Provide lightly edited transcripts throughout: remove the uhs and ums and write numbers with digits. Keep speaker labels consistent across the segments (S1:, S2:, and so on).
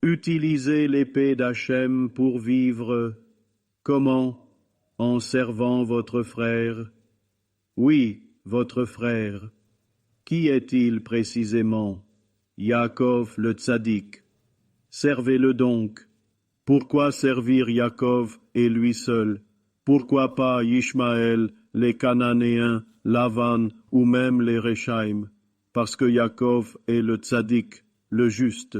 S1: Utilisez l'épée d'Hachem pour vivre. Comment? En servant votre frère. Oui, votre frère. Qui est-il précisément? Yaakov le tzaddik. Servez-le donc. Pourquoi servir Yaakov et lui seul? Pourquoi pas Ishmaël, les Cananéens, Lavan ou même les Réchaïm? Parce que Yaakov est le tzaddik, le juste.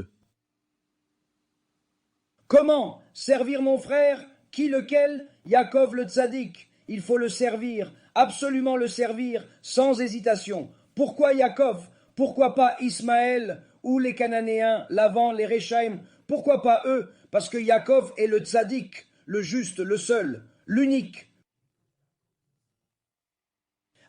S2: Comment servir mon frère? Qui lequel? Yaakov le tzaddik. Il faut le servir, absolument le servir, sans hésitation. Pourquoi Yaakov? Pourquoi pas Ismaël ou les Cananéens, Lavan, les Réchaïm? Pourquoi pas eux? Parce que Yaakov est le tzaddik, le juste, le seul, l'unique.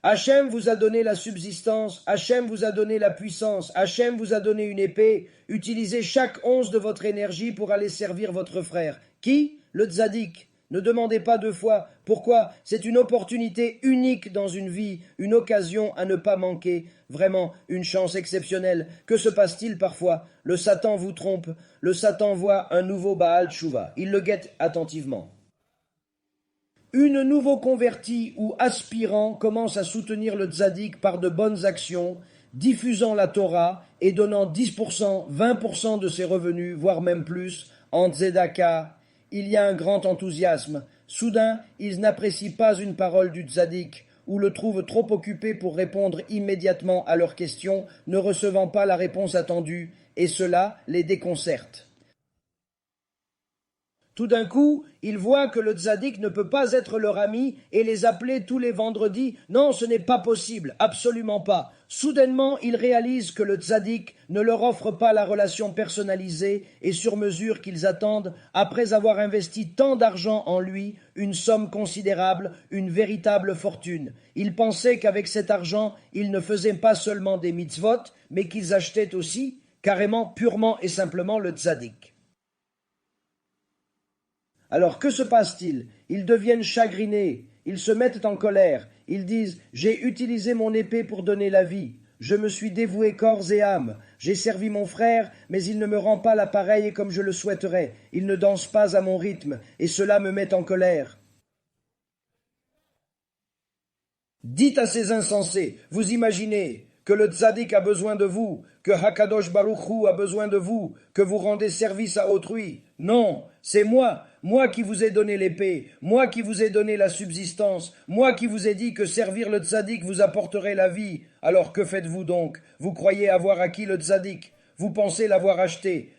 S2: Hachem vous a donné la subsistance, Hachem vous a donné la puissance, Hachem vous a donné une épée. Utilisez chaque once de votre énergie pour aller servir votre frère. Qui? Le tzaddik. Ne demandez pas deux fois. Pourquoi? C'est une opportunité unique dans une vie, une occasion à ne pas manquer. Vraiment, une chance exceptionnelle. Que se passe-t-il parfois? Le Satan vous trompe. Le Satan voit un nouveau Baal Tshuva. Il le guette attentivement. Une nouveau converti ou aspirant commence à soutenir le tzaddik par de bonnes actions, diffusant la Torah et donnant 10%, 20% de ses revenus, voire même plus, en tzedaka. Il y a un grand enthousiasme. Soudain, ils n'apprécient pas une parole du tzaddik, ou le trouvent trop occupé pour répondre immédiatement à leurs questions, ne recevant pas la réponse attendue, et cela les déconcerte. Tout d'un coup, ils voient que le tzaddik ne peut pas être leur ami et les appeler tous les vendredis. Non, ce n'est pas possible, absolument pas. Soudainement, ils réalisent que le tzaddik ne leur offre pas la relation personnalisée et sur mesure qu'ils attendent après avoir investi tant d'argent en lui, une somme considérable, une véritable fortune. Ils pensaient qu'avec cet argent, ils ne faisaient pas seulement des mitzvot, mais qu'ils achetaient aussi, carrément, purement et simplement le tzaddik. Alors que se passe-t-il? Ils deviennent chagrinés, ils se mettent en colère, ils disent « J'ai utilisé mon épée pour donner la vie, je me suis dévoué corps et âme, j'ai servi mon frère, mais il ne me rend pas l'appareil comme je le souhaiterais, il ne danse pas à mon rythme, et cela me met en colère. » Dites à ces insensés, vous imaginez que le tzaddik a besoin de vous, que Hakadosh Baruch Hu a besoin de vous, que vous rendez service à autrui. Non, c'est moi qui vous ai donné l'épée, moi qui vous ai donné la subsistance, moi qui vous ai dit que servir le tzaddik vous apporterait la vie. Alors que faites-vous donc? Vous croyez avoir acquis le tzaddik, vous pensez l'avoir acheté.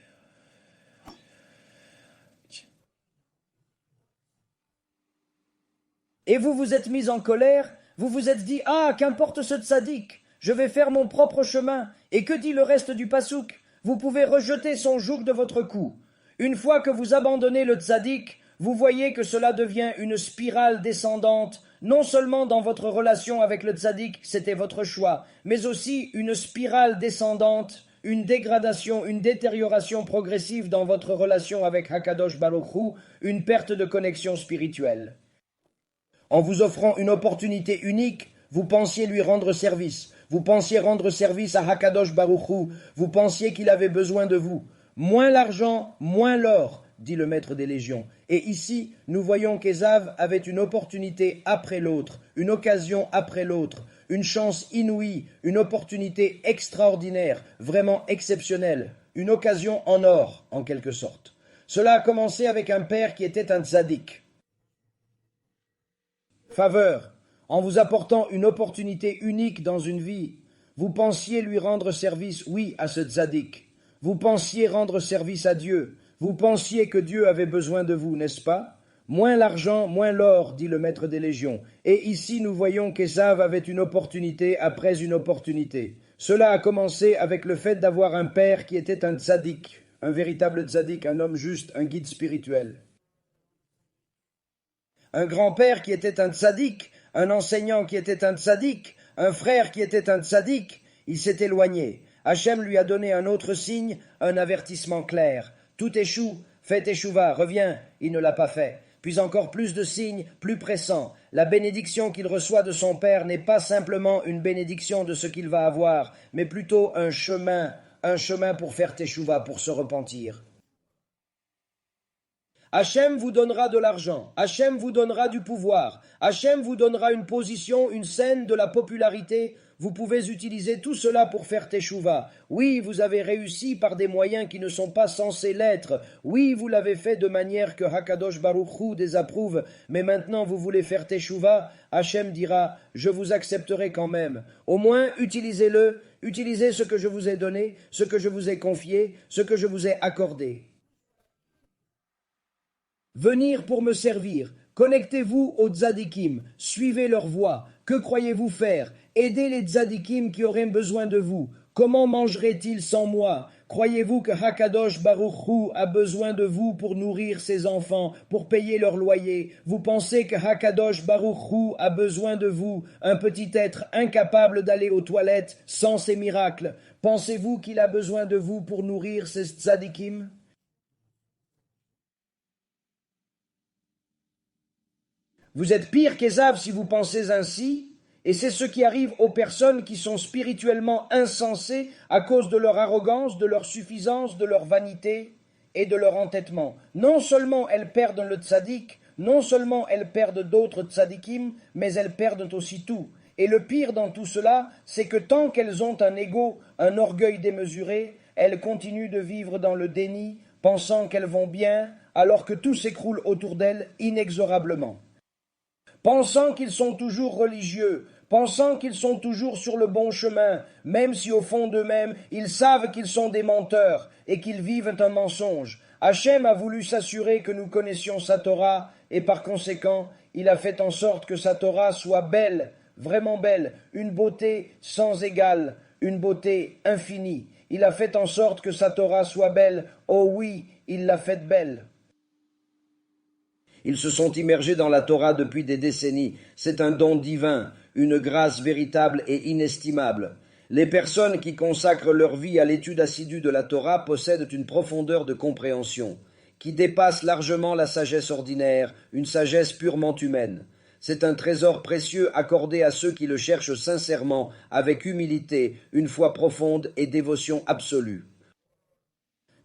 S2: Et vous vous êtes mis en colère, vous vous êtes dit « Ah, qu'importe ce tzaddik, je vais faire mon propre chemin. » Et que dit le reste du pasouk? Vous pouvez rejeter son joug de votre cou. Une fois que vous abandonnez le tzaddik, vous voyez que cela devient une spirale descendante, non seulement dans votre relation avec le tzaddik, c'était votre choix, mais aussi une spirale descendante, une dégradation, une détérioration progressive dans votre relation avec Hakadosh Baruch Hu, une perte de connexion spirituelle. En vous offrant une opportunité unique, vous pensiez lui rendre service. Vous pensiez rendre service à Hakadosh Baruch Hu. Vous pensiez qu'il avait besoin de vous. Moins l'argent, moins l'or, dit le maître des légions. Et ici, nous voyons qu'Ésav avait une opportunité après l'autre, une occasion après l'autre, une chance inouïe, une opportunité extraordinaire, vraiment exceptionnelle, une occasion en or, en quelque sorte. Cela a commencé avec un père qui était un tzaddik. Faveur, en vous apportant une opportunité unique dans une vie, vous pensiez lui rendre service, oui, à ce tzaddik. Vous pensiez rendre service à Dieu. Vous pensiez que Dieu avait besoin de vous, n'est-ce pas? Moins l'argent, moins l'or, dit le maître des légions. Et ici, nous voyons qu'Ésav avait une opportunité après une opportunité. Cela a commencé avec le fait d'avoir un père qui était un tzaddik, un véritable tzaddik, un homme juste, un guide spirituel. Un grand-père qui était un tzaddik, un enseignant qui était un tzaddik, un frère qui était un tzaddik, il s'est éloigné. Hachem lui a donné un autre signe, un avertissement clair. Tout échoue, fais teshuva, reviens, il ne l'a pas fait. Puis encore plus de signes, plus pressants. La bénédiction qu'il reçoit de son père n'est pas simplement une bénédiction de ce qu'il va avoir, mais plutôt un chemin pour faire teshuva, pour se repentir. Hachem vous donnera de l'argent, Hachem vous donnera du pouvoir, Hachem vous donnera une position, une scène, de la popularité. Vous pouvez utiliser tout cela pour faire teshuva. Oui, vous avez réussi par des moyens qui ne sont pas censés l'être. Oui, vous l'avez fait de manière que Hakadosh Baruch Hu désapprouve. Mais maintenant vous voulez faire teshuva. Hachem dira, je vous accepterai quand même. Au moins, utilisez-le, utilisez ce que je vous ai donné, ce que je vous ai confié, ce que je vous ai accordé. Venir pour me servir. Connectez-vous aux tzadikim, suivez leur voie. Que croyez-vous faire? Aidez les tzadikim qui auraient besoin de vous. Comment mangeraient-ils sans moi? Croyez-vous que Hakadosh Baruch Hu a besoin de vous pour nourrir ses enfants, pour payer leur loyer? Vous pensez que Hakadosh Baruch Hu a besoin de vous, un petit être incapable d'aller aux toilettes sans ses miracles? Pensez-vous qu'il a besoin de vous pour nourrir ses tzadikim? Vous êtes pire qu'Ésav si vous pensez ainsi, et c'est ce qui arrive aux personnes qui sont spirituellement insensées à cause de leur arrogance, de leur suffisance, de leur vanité et de leur entêtement. Non seulement elles perdent le tzaddik, non seulement elles perdent d'autres tzaddikim, mais elles perdent aussi tout. Et le pire dans tout cela, c'est que tant qu'elles ont un ego, un orgueil démesuré, elles continuent de vivre dans le déni, pensant qu'elles vont bien, alors que tout s'écroule autour d'elles inexorablement. Pensant qu'ils sont toujours religieux, pensant qu'ils sont toujours sur le bon chemin, même si au fond d'eux-mêmes, ils savent qu'ils sont des menteurs et qu'ils vivent un mensonge. Hachem a voulu s'assurer que nous connaissions sa Torah, et par conséquent, il a fait en sorte que sa Torah soit belle, vraiment belle, une beauté sans égale, une beauté infinie. Il a fait en sorte que sa Torah soit belle. Oh oui, il l'a faite belle. Ils se sont immergés dans la Torah depuis des décennies. C'est un don divin, une grâce véritable et inestimable. Les personnes qui consacrent leur vie à l'étude assidue de la Torah possèdent une profondeur de compréhension qui dépasse largement la sagesse ordinaire, une sagesse purement humaine. C'est un trésor précieux accordé à ceux qui le cherchent sincèrement, avec humilité, une foi profonde et dévotion absolue.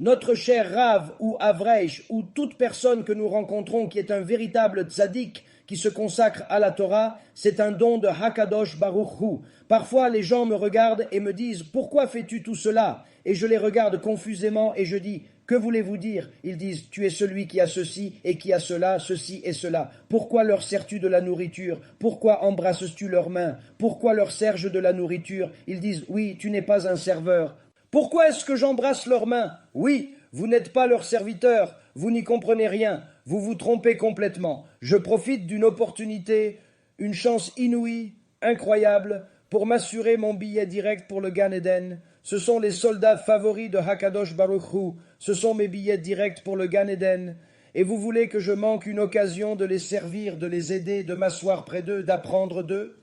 S2: Notre cher Rav ou Avreish ou toute personne que nous rencontrons qui est un véritable tzaddik qui se consacre à la Torah, c'est un don de Hakadosh Baruch Hu. Parfois les gens me regardent et me disent « Pourquoi fais-tu tout cela ?» Et je les regarde confusément et je dis « Que voulez-vous dire ?» Ils disent « Tu es celui qui a ceci et qui a cela, ceci et cela. Pourquoi leur sers-tu de la nourriture? Pourquoi embrasses-tu leurs mains? Pourquoi leur sers-je de la nourriture ?» Ils disent « Oui, tu n'es pas un serveur. » Pourquoi est-ce que j'embrasse leurs mains? Oui, vous n'êtes pas leur serviteur, vous n'y comprenez rien, vous vous trompez complètement. Je profite d'une opportunité, une chance inouïe, incroyable, pour m'assurer mon billet direct pour le Gan Eden. Ce sont les soldats favoris de Hakadosh Baruch Hu, ce sont mes billets directs pour le Gan Eden. Et vous voulez que je manque une occasion de les servir, de les aider, de m'asseoir près d'eux, d'apprendre d'eux?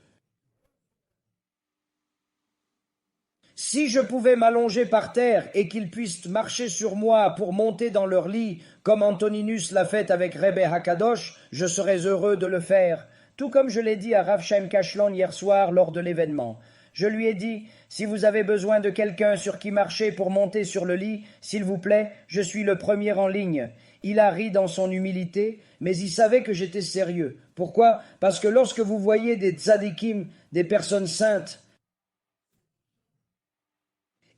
S2: Si je pouvais m'allonger par terre et qu'ils puissent marcher sur moi pour monter dans leur lit, comme Antoninus l'a fait avec Rebbe Hakadosh, je serais heureux de le faire, tout comme je l'ai dit à Rav Chaim Kashlon hier soir lors de l'événement. Je lui ai dit, si vous avez besoin de quelqu'un sur qui marcher pour monter sur le lit, s'il vous plaît, je suis le premier en ligne. Il a ri dans son humilité, mais il savait que j'étais sérieux. Pourquoi? Parce que lorsque vous voyez des tzadikim, des personnes saintes,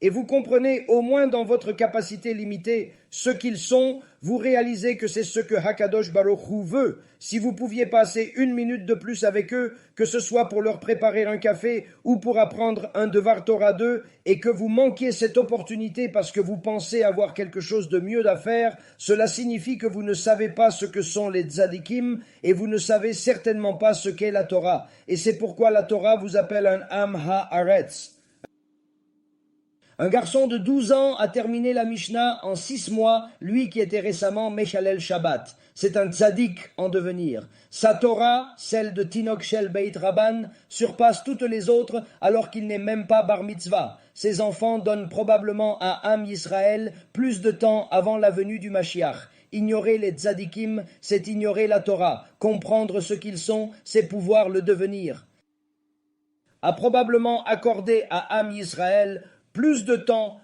S2: et vous comprenez au moins dans votre capacité limitée ce qu'ils sont, vous réalisez que c'est ce que Hakadosh Baruch Hu veut. Si vous pouviez passer 1 minute de plus avec eux, que ce soit pour leur préparer un café ou pour apprendre un Devar Torah d'eux, et que vous manquiez cette opportunité parce que vous pensez avoir quelque chose de mieux à faire, cela signifie que vous ne savez pas ce que sont les tzadikim et vous ne savez certainement pas ce qu'est la Torah. Et c'est pourquoi la Torah vous appelle un Am Haaretz. Un garçon de 12 ans a terminé la Mishnah en 6 mois, lui qui était récemment Mechalel Shabbat. C'est un tzaddik en devenir. Sa Torah, celle de Tinok Shel Beit Rabban, surpasse toutes les autres alors qu'il n'est même pas bar mitzvah. Ses enfants donnent probablement à Am Yisraël plus de temps avant la venue du Mashiach. Ignorer les tzaddikim, c'est ignorer la Torah. Comprendre ce qu'ils sont, c'est pouvoir le devenir. A probablement accordé à Am Yisraël plus de temps,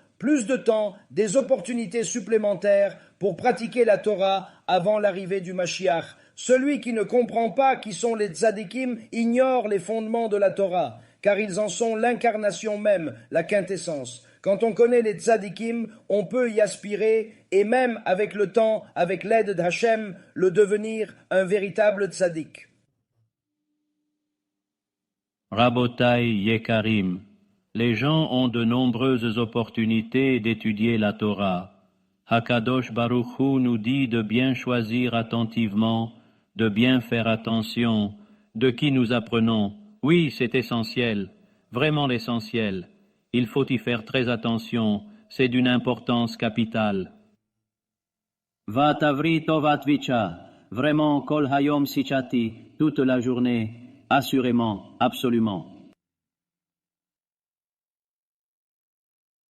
S2: des opportunités supplémentaires pour pratiquer la Torah avant l'arrivée du Mashiach. Celui qui ne comprend pas qui sont les tzadikim ignore les fondements de la Torah, car ils en sont l'incarnation même, la quintessence. Quand on connaît les tzadikim, on peut y aspirer, et même avec le temps, avec l'aide d'Hachem, le devenir un véritable tzadik.
S3: Rabotai Yekarim, les gens ont de nombreuses opportunités d'étudier la Torah. Hakadosh Baruch Hu nous dit de bien choisir attentivement, de bien faire attention, de qui nous apprenons. Oui, c'est essentiel, vraiment l'essentiel. Il faut y faire très attention, c'est d'une importance capitale. Va tavri tovat vicha, vraiment kol hayom sichati, toute la journée, assurément, absolument.